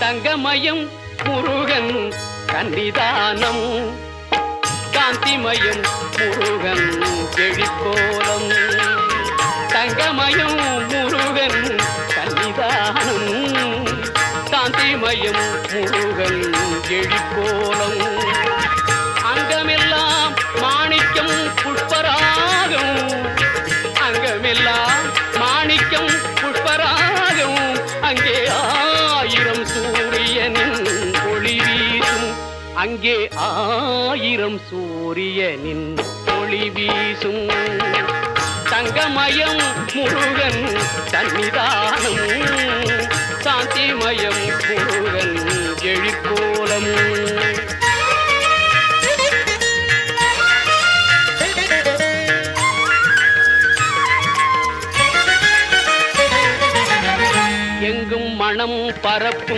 தங்கமயம் முருகன் கன்னிதானம் காந்திமயம் முருகன் எழிற்கோலம் தங்கமயம் முருகன் கன்னிதானம் காந்திமயம் முருகன் எழிற்கோலம் அங்கமெல்லாம் மாணிக்கம் புஷ்பராகம் அங்கமெல்லாம் மாணிக்கம் புஷ்பராகம் அங்கே ஆயிரம் சூரியனின் ஒளி வீசும் அங்கே ஆயிரம் சூரியனின் ஒளி வீசும் தங்கமயம் முருகன் சன்னிதானம் சாந்திமயம் முருகன் எழிற்கோலம் எங்கும் மனம் பரப்பும்